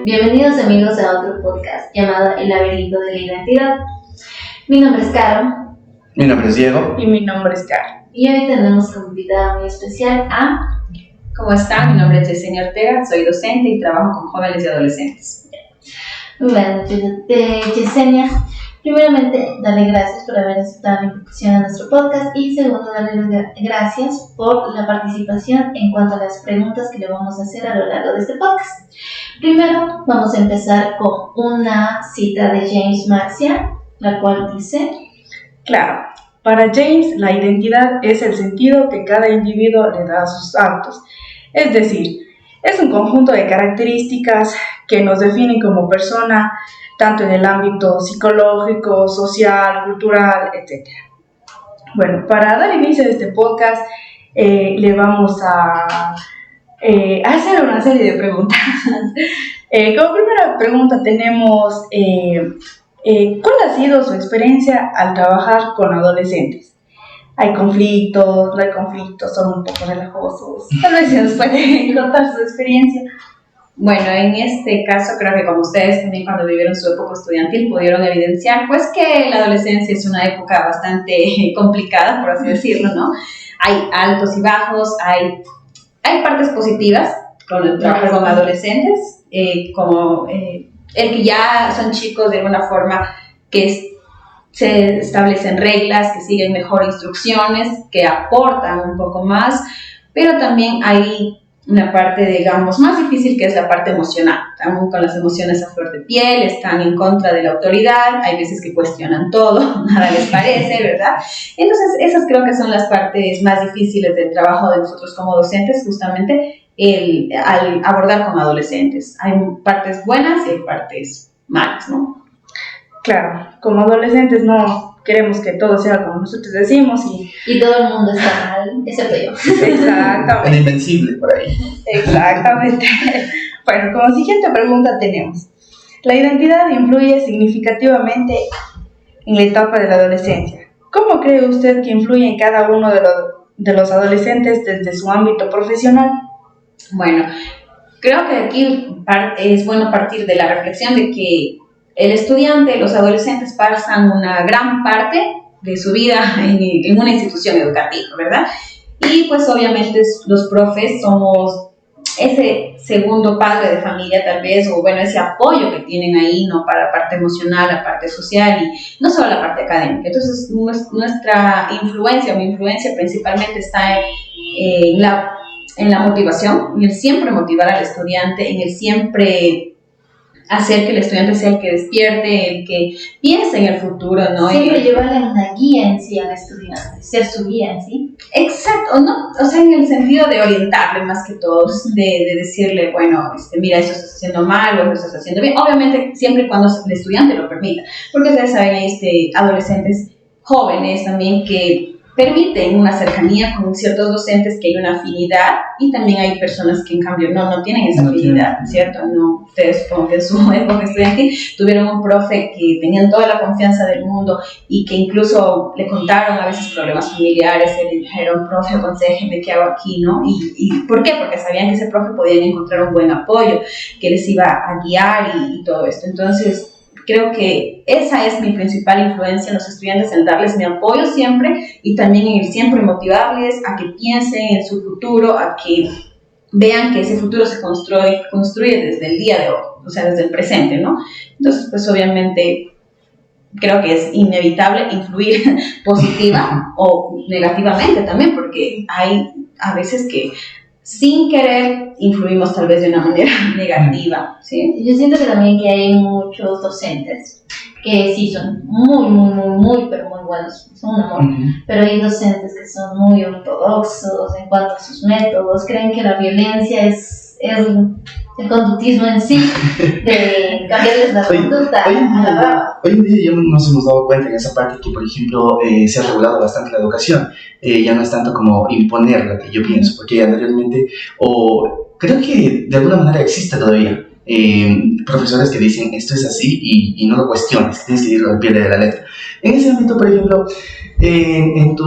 Bienvenidos amigos a otro podcast llamado El laberinto de la identidad. Mi nombre es Caro. Mi nombre es Diego. Y mi nombre es Caro. Y hoy tenemos como invitada muy especial a... ¿Cómo están? Mi nombre es Yesenia Ortega, soy docente y trabajo con jóvenes y adolescentes. Muy buenas noches, Yesenia. Primeramente, darle gracias por haber aceptado la invitación a nuestro podcast y segundo, darle gracias por la participación en cuanto a las preguntas que le vamos a hacer a lo largo de este podcast. Primero, vamos a empezar con una cita de James Marcia, la cual dice: Claro, para James, la identidad es el sentido que cada individuo le da a sus actos. Es decir, es un conjunto de características que nos definen como persona, tanto en el ámbito psicológico, social, cultural, etc. Bueno, para dar inicio a este podcast, le vamos a hacer una serie de preguntas. Como primera pregunta tenemos, ¿cuál ha sido su experiencia al trabajar con adolescentes? ¿Hay conflictos? ¿No hay conflictos? ¿Son un poco relajosos? Tal vez se nos puede contar su experiencia. Bueno, en este caso creo que como ustedes también cuando vivieron su época estudiantil pudieron evidenciar pues que la adolescencia es una época bastante complicada, por así decirlo, ¿no? Hay altos y bajos, hay partes positivas con el trabajo con adolescentes, como el que ya son chicos de alguna forma que se establecen reglas, que siguen mejor instrucciones, que aportan un poco más, pero también hay una parte, digamos, más difícil, que es la parte emocional. Están con las emociones a flor de piel, están en contra de la autoridad, hay veces que cuestionan todo, nada les parece, ¿verdad? Entonces, esas creo que son las partes más difíciles del trabajo de nosotros como docentes, justamente al abordar con adolescentes. Hay partes buenas y hay partes malas, ¿no? Claro, como adolescentes no queremos que todo sea como nosotros decimos y todo el mundo está mal, excepto yo. Exactamente. El invencible por ahí. Exactamente. Bueno, como siguiente pregunta tenemos: ¿la identidad influye significativamente en la etapa de la adolescencia? ¿Cómo cree usted que influye en cada uno de los adolescentes desde su ámbito profesional? Bueno, creo que aquí es bueno partir de la reflexión de que el estudiante, los adolescentes pasan una gran parte de su vida en una institución educativa, ¿verdad? Y pues obviamente los profes somos ese segundo padre de familia tal vez, o bueno, ese apoyo que tienen ahí, ¿no? Para la parte emocional, la parte social y no solo la parte académica. Entonces nuestra influencia, mi influencia principalmente está en la motivación, en el siempre motivar al estudiante, en el siempre hacer que el estudiante sea el que despierte, el que piense en el futuro, ¿no? Siempre llevarle una guía en sí al estudiante, ser su guía en sí. Exacto, ¿no? O sea, en el sentido de orientarle más que todo, de decirle, bueno, mira, esto estás haciendo mal o esto estás haciendo bien. Obviamente, siempre y cuando el estudiante lo permita, porque ustedes saben, hay adolescentes jóvenes también que permiten una cercanía con ciertos docentes, que hay una afinidad, y también hay personas que en cambio no tienen esa afinidad, ¿cierto? No, ustedes supongo que en su época estudiantil tuvieron un profe que tenían toda la confianza del mundo y que incluso le contaron a veces problemas familiares, le dijeron, profe, aconséjeme qué hago aquí, ¿no? ¿Y por qué? Porque sabían que ese profe podían encontrar un buen apoyo, que les iba a guiar y todo esto. Entonces, creo que esa es mi principal influencia en los estudiantes, en darles mi apoyo siempre y también en el siempre motivarles a que piensen en su futuro, a que vean que ese futuro se construye desde el día de hoy, o sea, desde el presente, ¿no? Entonces, pues obviamente creo que es inevitable influir positiva o negativamente también, porque hay a veces que sin querer influimos tal vez de una manera negativa, ¿sí? Yo siento que también que hay muchos docentes que sí son muy, pero muy buenos, son un amor, pero hay docentes que son muy ortodoxos en cuanto a sus métodos, creen que la violencia es el conductismo en sí, de cambiarles la conducta a la brava. Hoy en día ya nos hemos dado cuenta en esa parte que, por ejemplo, se ha regulado bastante la educación. Ya no es tanto como imponer lo que yo pienso, porque anteriormente, o creo que de alguna manera existe todavía, profesores que dicen esto es así y no lo cuestiones, tienes que irlo al pie de la letra. En ese ámbito, por ejemplo, en tu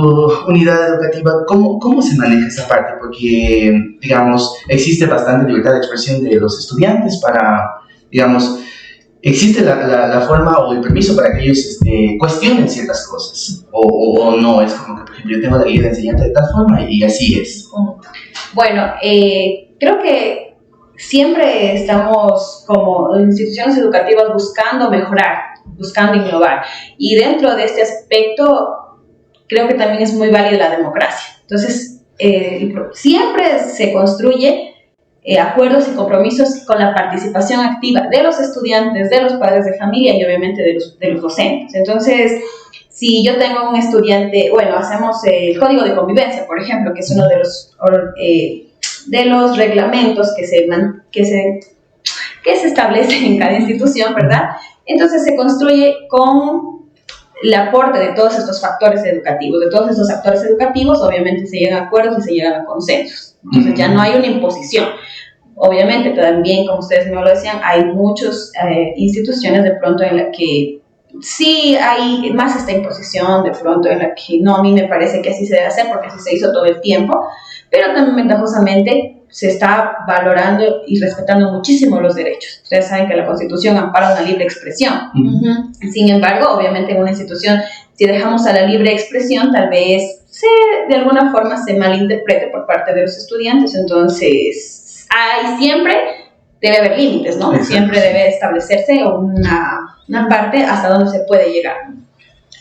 unidad educativa, ¿cómo se maneja esa parte? Porque, digamos, existe bastante libertad de expresión de los estudiantes para digamos, existe la forma o el permiso para que ellos cuestionen ciertas cosas, o no, es como que, por ejemplo, yo tengo la guía de enseñanza de tal forma y así es. Bueno, creo que siempre estamos como instituciones educativas buscando mejorar, buscando innovar, y dentro de este aspecto creo que también es muy válida la democracia. Entonces, siempre se construye acuerdos y compromisos con la participación activa de los estudiantes, de los padres de familia y obviamente de los docentes. Entonces, si yo tengo un estudiante, bueno, hacemos el código de convivencia, por ejemplo, que es uno de los reglamentos que se establecen en cada institución, ¿verdad? Entonces se construye con el aporte de todos estos factores educativos, de todos estos actores educativos. Obviamente se llegan a acuerdos y se llegan a consensos. Entonces ya no hay una imposición. Obviamente también, como ustedes me lo decían, hay muchas instituciones de pronto en las que sí hay más esta imposición, de pronto en la que no, a mí me parece que así se debe hacer porque así se hizo todo el tiempo, pero también ventajosamente se está valorando y respetando muchísimo los derechos. Ustedes saben que la Constitución ampara una libre expresión. Sin embargo, obviamente en una institución, si dejamos a la libre expresión, tal vez de alguna forma se malinterprete por parte de los estudiantes. Entonces, siempre debe haber límites, ¿no? Exacto. Siempre debe establecerse una parte hasta donde se puede llegar.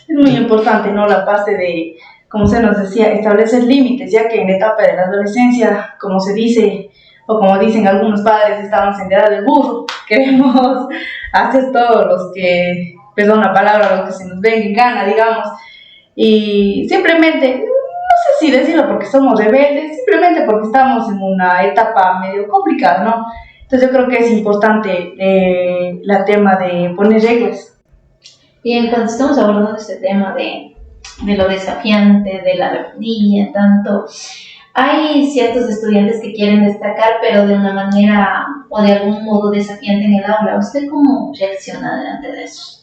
Es muy importante, ¿no? La parte de, como se nos decía, establecer límites, ya que en la etapa de la adolescencia, como se dice, o como dicen algunos padres, estamos en edad del burro, queremos hacer todo los que, perdón la palabra, lo que se nos venga en gana, digamos, y simplemente, no sé si decirlo porque somos rebeldes, simplemente porque estamos en una etapa medio complicada, ¿no? Entonces yo creo que es importante el tema de poner reglas. Bien, cuando estamos abordando este tema de lo desafiante, de la rebeldía, tanto, hay ciertos estudiantes que quieren destacar, pero de una manera o de algún modo desafiante en el aula. ¿Usted cómo reacciona delante de eso?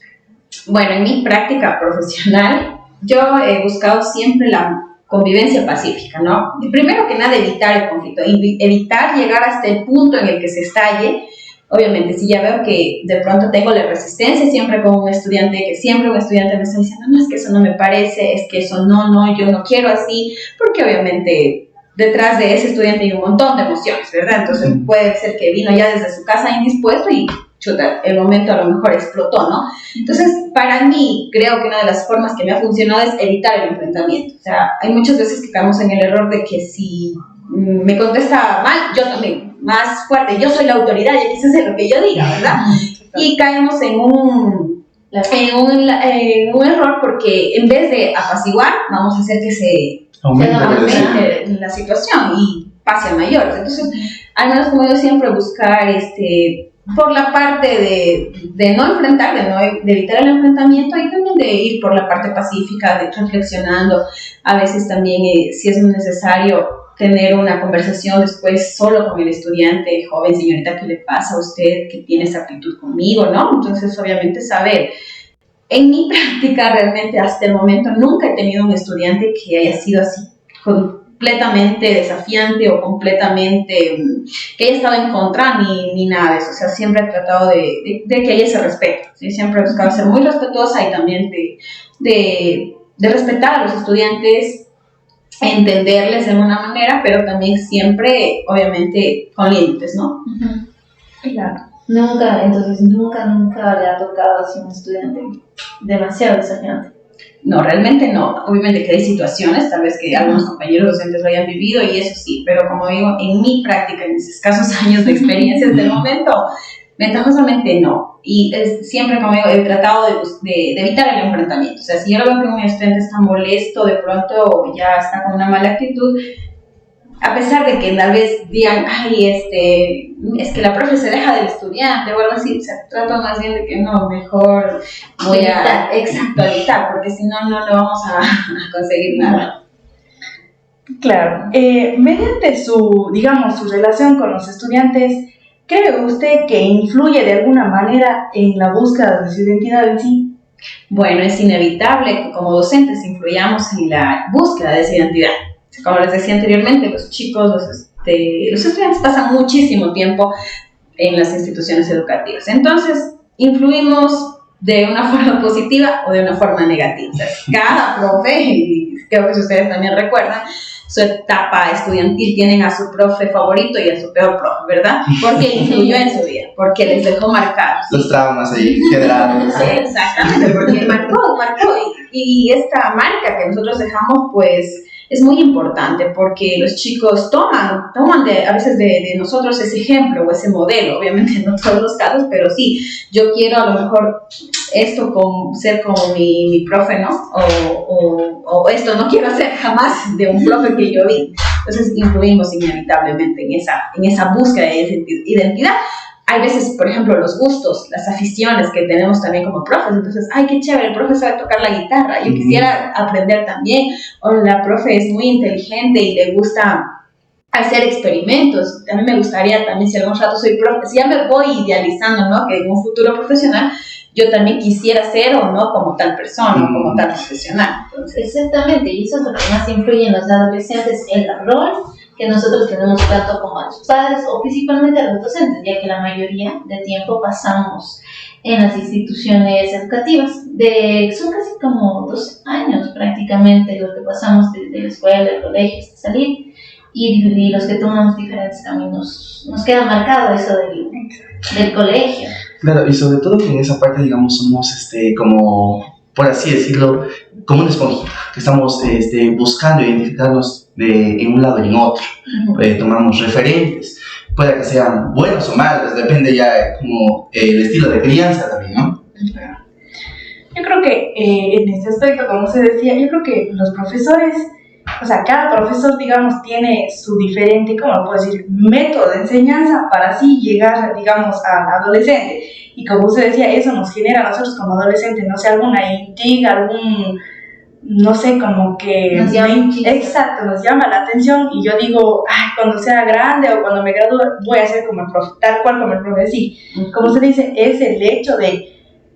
Bueno, en mi práctica profesional, yo he buscado siempre la convivencia pacífica, ¿no? Y primero que nada, evitar el conflicto, evitar llegar hasta el punto en el que se estalle. Obviamente, si ya veo que de pronto tengo la resistencia siempre con un estudiante, que siempre un estudiante me está diciendo, no, es que eso no me parece, es que eso no, yo no quiero así, porque obviamente detrás de ese estudiante hay un montón de emociones, ¿verdad? Entonces puede ser que vino ya desde su casa indispuesto y chuta, el momento a lo mejor explotó, ¿no? Entonces, para mí, creo que una de las formas que me ha funcionado es evitar el enfrentamiento. O sea, hay muchas veces que caemos en el error de que si me contesta mal, yo también, más fuerte, yo soy la autoridad y aquí se hace lo que yo diga, ¿verdad? Y caemos en un error porque en vez de apaciguar, vamos a hacer que se aumente la situación y pase a mayores. Entonces, al menos como yo siempre buscar por la parte de no enfrentar, de evitar el enfrentamiento y también de ir por la parte pacífica, de reflexionando. A veces también, si es necesario, tener una conversación después solo con el estudiante, joven, señorita, ¿qué le pasa a usted? ¿Qué tiene esa actitud conmigo? ¿No? Entonces, obviamente, saber. En mi práctica, realmente, hasta el momento, nunca he tenido un estudiante que haya sido así, completamente desafiante o completamente que haya estado en contra ni nada de eso. O sea, siempre he tratado de que haya ese respeto, ¿sí? Siempre he buscado ser muy respetuosa y también de respetar a los estudiantes, entenderles de alguna manera, pero también siempre, obviamente, con límites, ¿no? Claro. Nunca le ha tocado así un estudiante demasiado desafiante. No, realmente no. Obviamente que hay situaciones, tal vez que algunos compañeros docentes lo hayan vivido y eso sí, pero como digo, en mi práctica, en mis escasos años de experiencia hasta el momento, ventajosamente no. Y siempre, como digo, he tratado de evitar el enfrentamiento. O sea, si yo veo que un estudiante está molesto, de pronto ya está con una mala actitud, a pesar de que tal vez digan, ay, es que la profe se deja del estudiante o algo así, o sea, trato más bien de que no, mejor voy a evitar, porque si no, no vamos a conseguir nada. Claro, mediante su relación con los estudiantes, ¿cree usted que influye de alguna manera en la búsqueda de su identidad en sí? Bueno, es inevitable que como docentes influyamos en la búsqueda de esa identidad. Como les decía anteriormente, los chicos, los estudiantes pasan muchísimo tiempo en las instituciones educativas. Entonces, influimos de una forma positiva o de una forma negativa. O sea, cada profe, y creo que ustedes también recuerdan, su etapa estudiantil tienen a su profe favorito y a su peor profe, ¿verdad? Porque influyó en su vida, porque les dejó marcados. Los traumas ahí generados. Sí, exactamente, porque marcó. Y esta marca que nosotros dejamos, pues, es muy importante porque los chicos toman a veces de nosotros ese ejemplo o ese modelo, obviamente no en todos los casos, pero sí, yo quiero a lo mejor esto ser como mi profe, ¿no? O esto no quiero hacer jamás de un profe que yo vi. Entonces influimos inevitablemente en esa búsqueda de identidad. Hay veces, por ejemplo, los gustos, las aficiones que tenemos también como profes. Entonces, ay, qué chévere, el profe sabe tocar la guitarra, yo quisiera aprender también. O la profe es muy inteligente y le gusta hacer experimentos. A mí me gustaría también, si algún rato soy profe, si ya me voy idealizando, ¿no? Que en un futuro profesional yo también quisiera ser o no como tal persona o como tal profesional. Entonces, exactamente, y eso es lo que más influye en los adolescentes, el rol que nosotros tenemos tanto como a los padres o principalmente a los docentes, ya que la mayoría de tiempo pasamos en las instituciones educativas. Son casi como 12 años prácticamente lo que pasamos desde la escuela, el colegio, hasta salir, y los que tomamos diferentes caminos. Nos queda marcado eso del colegio. Claro, y sobre todo que en esa parte, digamos, somos como, por así decirlo, como una esponjita, que estamos buscando identificarnos en un lado y en otro. Tomamos referentes, puede que sean buenos o malos, depende ya como el estilo de crianza también, ¿no? Yo creo que en este aspecto, como se decía, yo creo que los profesores, o sea, cada profesor, digamos, tiene su diferente, ¿cómo lo puedo decir?, método de enseñanza para así llegar, digamos, al adolescente. Y como usted decía, eso nos genera a nosotros como adolescentes, no sé, alguna intriga, no sé, como que nos llama la atención, y yo digo, ay, cuando sea grande o cuando me gradúe voy a ser como el profe, tal cual como el profe. Sí, como se dice, es el hecho de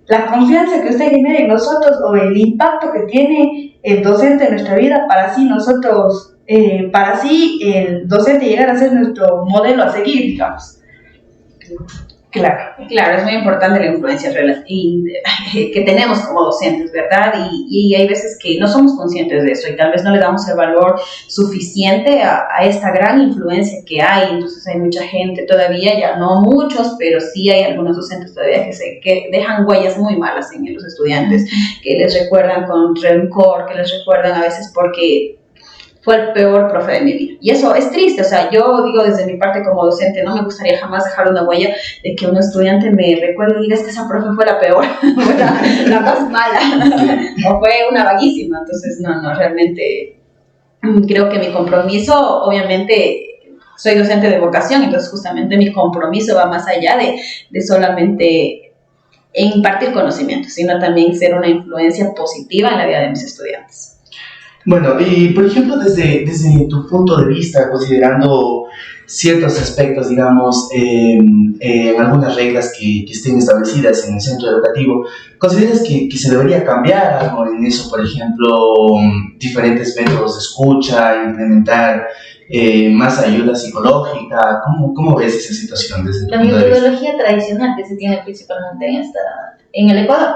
la confianza que usted genera en nosotros o el impacto que tiene el docente en nuestra vida para así nosotros, para así el docente llegar a ser nuestro modelo a seguir, digamos. Claro, es muy importante la influencia que tenemos como docentes, ¿verdad? Y hay veces que no somos conscientes de eso y tal vez no le damos el valor suficiente a esta gran influencia que hay. Entonces hay mucha gente todavía, ya no muchos, pero sí hay algunos docentes todavía que dejan huellas muy malas en los estudiantes, que les recuerdan con rencor, que les recuerdan a veces porque fue el peor profe de mi vida. Y eso es triste, o sea, yo digo desde mi parte como docente, no me gustaría jamás dejar una huella de que un estudiante me recuerde y diga, es que esa profe fue la peor, fue la más mala, o fue una vaguísima. Entonces, no, realmente creo que mi compromiso, obviamente, soy docente de vocación, entonces justamente mi compromiso va más allá de solamente impartir conocimiento, sino también ser una influencia positiva en la vida de mis estudiantes. Bueno, y por ejemplo, desde tu punto de vista, considerando ciertos aspectos, digamos, algunas reglas que estén establecidas en el centro educativo, ¿consideras que se debería cambiar algo en eso? Por ejemplo, diferentes métodos de escucha, implementar más ayuda psicológica. ¿Cómo ves esa situación desde tu punto de vista? La metodología tradicional que se tiene principalmente en el Ecuador.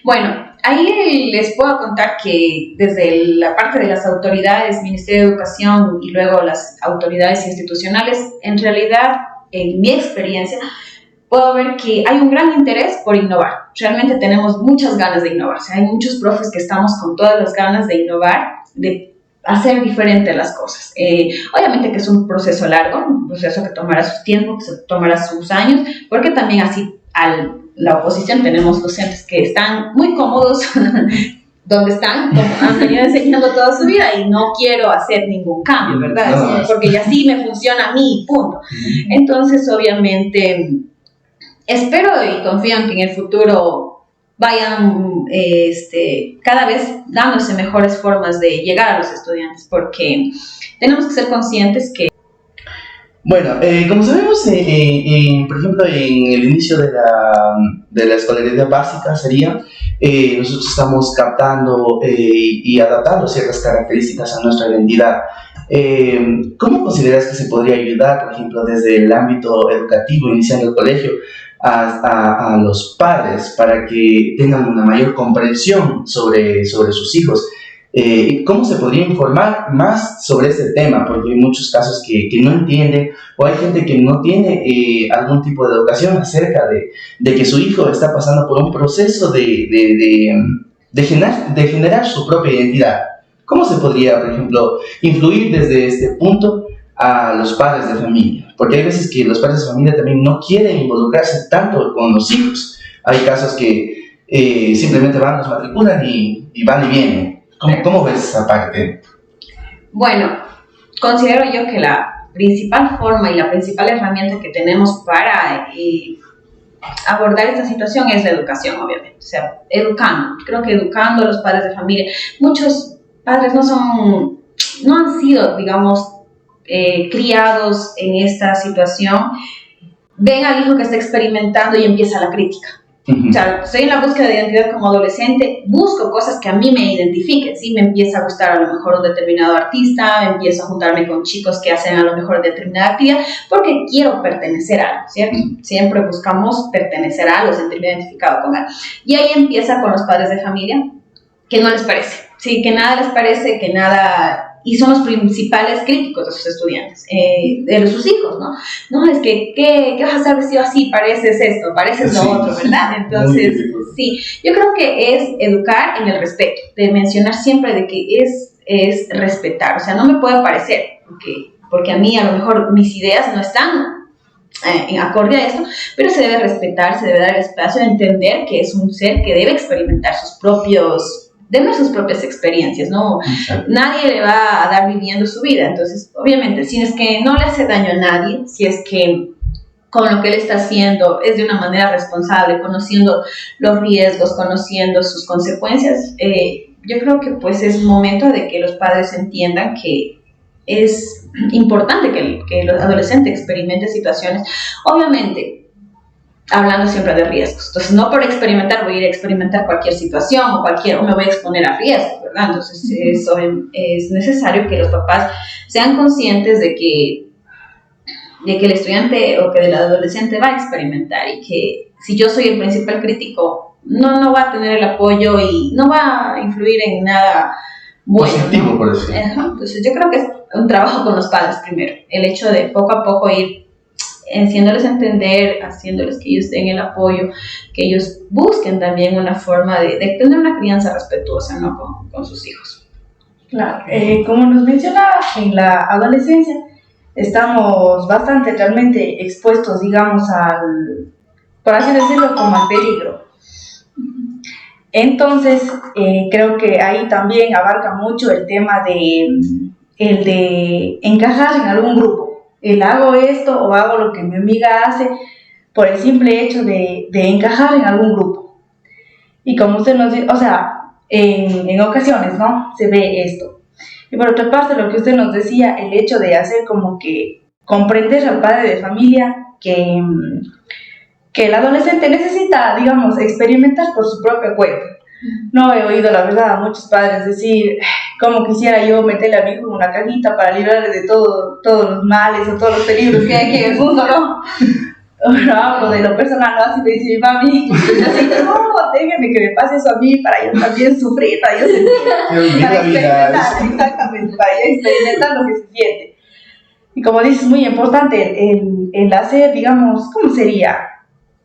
Bueno, ahí les puedo contar que desde la parte de las autoridades, Ministerio de Educación y luego las autoridades institucionales, en realidad, en mi experiencia, puedo ver que hay un gran interés por innovar. Realmente tenemos muchas ganas de innovar. O sea, hay muchos profes que estamos con todas las ganas de innovar, de hacer diferente las cosas. Obviamente que es un proceso largo, un proceso que tomará su tiempo, que tomará sus años, porque también así la oposición tenemos docentes que están muy cómodos donde están, como han venido enseñando toda su vida y no quiero hacer ningún cambio, ¿verdad? Porque ya sí me funciona a mí, punto. Entonces, obviamente, espero y confío en que en el futuro vayan cada vez dándose mejores formas de llegar a los estudiantes, porque tenemos que ser conscientes que bueno, como sabemos, por ejemplo, en el inicio de la escolaridad básica sería, nosotros estamos captando y adaptando ciertas características a nuestra identidad. ¿Cómo consideras que se podría ayudar, por ejemplo, desde el ámbito educativo, iniciando el colegio, a los padres para que tengan una mayor comprensión sobre sus hijos? ¿Cómo se podría informar más sobre este tema? Porque hay muchos casos que no entienden, o hay gente que no tiene algún tipo de educación acerca de que su hijo está pasando por un proceso de generar su propia identidad. ¿Cómo se podría, por ejemplo, influir desde este punto a los padres de familia? Porque hay veces que los padres de familia también no quieren involucrarse tanto con los hijos. Hay casos que simplemente van, los matriculan y van y vienen. ¿Cómo ves esa parte? Bueno, considero yo que la principal forma y la principal herramienta que tenemos para abordar esta situación es la educación, obviamente. O sea, educando. Creo que educando a los padres de familia. Muchos padres no han sido, digamos, criados en esta situación. Ven al hijo que está experimentando y empieza la crítica. Uh-huh. O sea, estoy en la búsqueda de identidad como adolescente, busco cosas que a mí me identifiquen, ¿sí? Me empieza a gustar a lo mejor un determinado artista, empiezo a juntarme con chicos que hacen a lo mejor determinada actividad, porque quiero pertenecer a algo, ¿cierto? Siempre buscamos pertenecer a algo, sentirme identificado con algo. Y ahí empieza con los padres de familia, que no les parece, ¿sí? Que nada les parece, que nada... Y son los principales críticos de sus estudiantes, de sus hijos, ¿no? No, es que, ¿qué vas a hacer vestido así? Pareces esto, pareces lo otro, ¿verdad? Entonces, sí, yo creo que es educar en el respeto, de mencionar siempre de que es respetar, o sea, no me puede parecer, porque a mí a lo mejor mis ideas no están en acorde a esto, pero se debe respetar, se debe dar el espacio de entender que es un ser que debe experimentar sus propias experiencias, ¿no? Exacto. Nadie le va a dar viviendo su vida, entonces, obviamente, si es que no le hace daño a nadie, si es que con lo que él está haciendo es de una manera responsable, conociendo los riesgos, conociendo sus consecuencias, yo creo que pues es momento de que los padres entiendan que es importante que el adolescente experimente situaciones, obviamente, hablando siempre de riesgos. Entonces, no por experimentar voy a ir a experimentar cualquier situación o me voy a exponer a riesgos, ¿verdad? Entonces, eso es necesario que los papás sean conscientes de que el estudiante o que el adolescente va a experimentar y que si yo soy el principal crítico, no va a tener el apoyo y no va a influir en nada bueno, positivo, ¿no? Por decir. Entonces, yo creo que es un trabajo con los padres primero. El hecho de poco a poco ir haciéndoles entender, haciéndoles que ellos den el apoyo, que ellos busquen también una forma de tener una crianza respetuosa, ¿no? con sus hijos. Claro, como nos mencionaba, en la adolescencia estamos bastante realmente expuestos, digamos, por así decirlo, como al peligro. Entonces, creo que ahí también abarca mucho el tema de encajar en algún grupo. Hago esto o hago lo que mi amiga hace por el simple hecho de encajar en algún grupo. Y como usted nos dice, o sea, en ocasiones, ¿no? Se ve esto. Y por otra parte, lo que usted nos decía, el hecho de hacer como que comprender al padre de familia que el adolescente necesita, digamos, experimentar por su propia cuenta. No he oído, la verdad, a muchos padres decir, cómo quisiera yo meterle a mi hijo en una cajita para librarle de todos los males o todos los peligros que hay aquí en el mundo, ¿no? No hablo de lo personal, ¿no? Así me dice mi mami, así, no, déjeme que me pase eso a mí para yo también sufrir, para yo sentir, para experimentar, exactamente, para yo experimentar lo que se siente. Y como dices, muy importante el hacer, digamos, ¿cómo sería?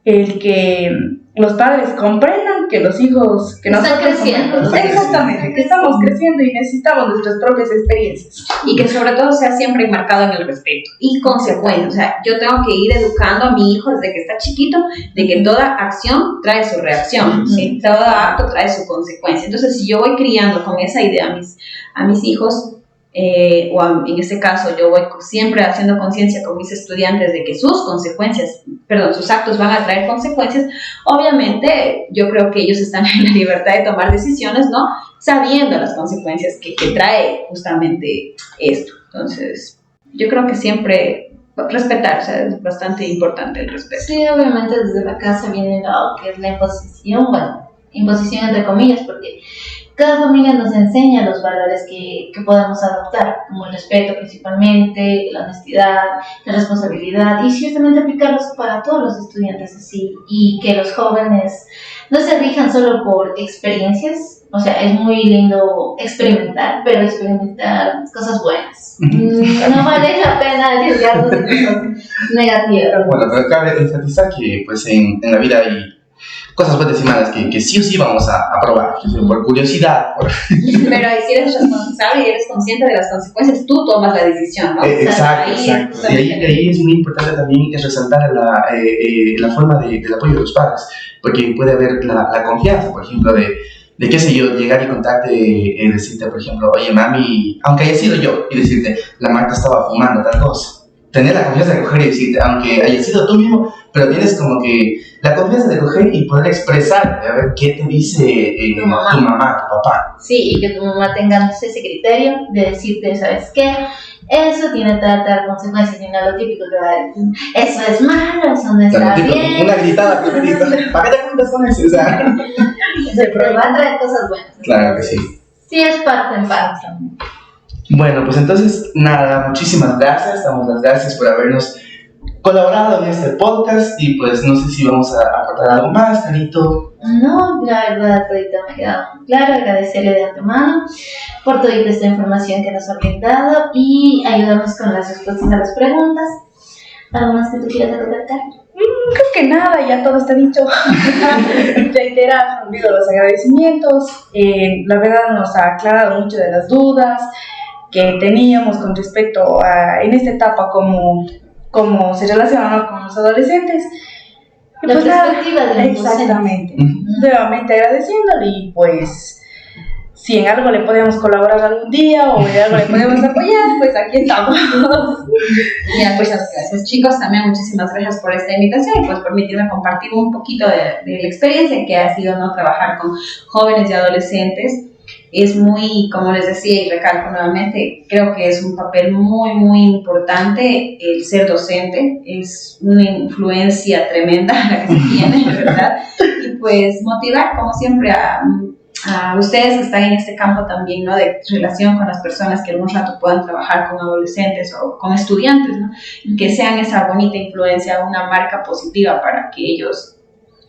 El que los padres comprendan que los hijos que están creciendo, ¿no? Exactamente, que estamos creciendo y necesitamos nuestras propias experiencias y que sobre todo sea siempre enmarcado en el respeto y consecuencia. O sea, yo tengo que ir educando a mi hijo desde que está chiquito de que toda acción trae su reacción, ¿sí? Todo acto trae su consecuencia. Entonces, si yo voy criando con esa idea a mis hijos, en este caso yo voy siempre haciendo conciencia con mis estudiantes de que sus actos van a traer consecuencias, obviamente yo creo que ellos están en la libertad de tomar decisiones, ¿no? Sabiendo las consecuencias que trae justamente esto. Entonces, yo creo que siempre respetar, o sea, es bastante importante el respeto. Sí, obviamente desde la casa viene lo que es la imposición, bueno, imposición entre comillas, porque cada familia nos enseña los valores que podamos adoptar, como el respeto principalmente, la honestidad, la responsabilidad, y ciertamente aplicarlos para todos los estudiantes así, y que los jóvenes no se rijan solo por experiencias. O sea, es muy lindo experimentar, pero experimentar cosas buenas. No vale la pena arriesgarnos en cosas negativas. Bueno, pero cabe enfatizar que pues en la vida hay cosas buenas y malas que sí o sí vamos a probar, por curiosidad. Pero ahí si eres responsable y eres consciente de las consecuencias, tú tomas la decisión, ¿no? Exacto, exacto. Y ahí es muy importante también resaltar la forma del apoyo de los padres, porque puede haber la confianza, por ejemplo, de qué sé yo, llegar y contarte y decirte, por ejemplo, oye mami, aunque haya sido yo, y decirte, la Marta estaba fumando tal cosa. Tener la confianza de coger y decirte, aunque haya sido tú mismo, pero tienes como que la confianza de coger y poder expresar, a ver qué te dice tu mamá, tu papá. Sí, y que tu mamá tenga ese criterio de decirte, ¿sabes qué? Eso tiene tal consecuencias, y no lo típico que va a decir, eso es malo, eso no está bien. Una gritada primerito, ¿para qué te cuentas con eso? O sea, pero va a traer cosas buenas. Claro que sí. Sí, es parte en parte. Bueno, pues entonces, nada, muchísimas gracias, damos las gracias por habernos colaborado en este podcast y pues no sé si vamos a aportar algo más, Carito. No, la verdad, todita me ha quedado claro, agradecerle de antemano por toda esta información que nos ha brindado y ayudarnos con las respuestas a las preguntas. ¿Algo más que tú quieras acotar? Creo que nada, ya todo está dicho. Reiterar, olvido los agradecimientos. La verdad nos ha aclarado mucho de las dudas que teníamos con respecto a en esta etapa cómo se relacionan con los adolescentes. Y La pues perspectiva nada, de un docente. exactamente. Nuevamente agradeciéndole y pues si en algo le podemos colaborar algún día o en algo le podemos apoyar, pues aquí estamos. Bien, muchas gracias chicos, también muchísimas gracias por esta invitación y pues permitirme compartir un poquito de la experiencia que ha sido no trabajar con jóvenes y adolescentes. Es muy, como les decía y recalco nuevamente, creo que es un papel muy, muy importante el ser docente, es una influencia tremenda la que se tiene, ¿verdad? Y pues motivar, como siempre, a ustedes que están en este campo también, ¿no? De relación con las personas que algún rato puedan trabajar con adolescentes o con estudiantes, ¿no? Y que sean esa bonita influencia, una marca positiva para que ellos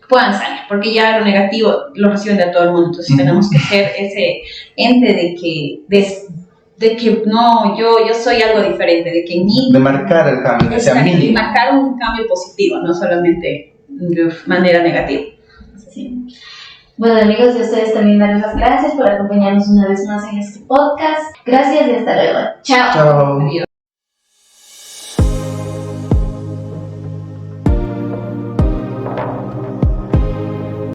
puedan salir, porque ya lo negativo lo reciben de todo el mundo, entonces tenemos que ser ese ente de que no, yo soy algo diferente, de que en mí... De marcar el cambio, que sea mínimo. De marcar un cambio positivo, no solamente de manera negativa. Sí. Bueno amigos, y a ustedes también darles las gracias por acompañarnos una vez más en este podcast. Gracias y hasta luego. Chao. Chao. Adiós.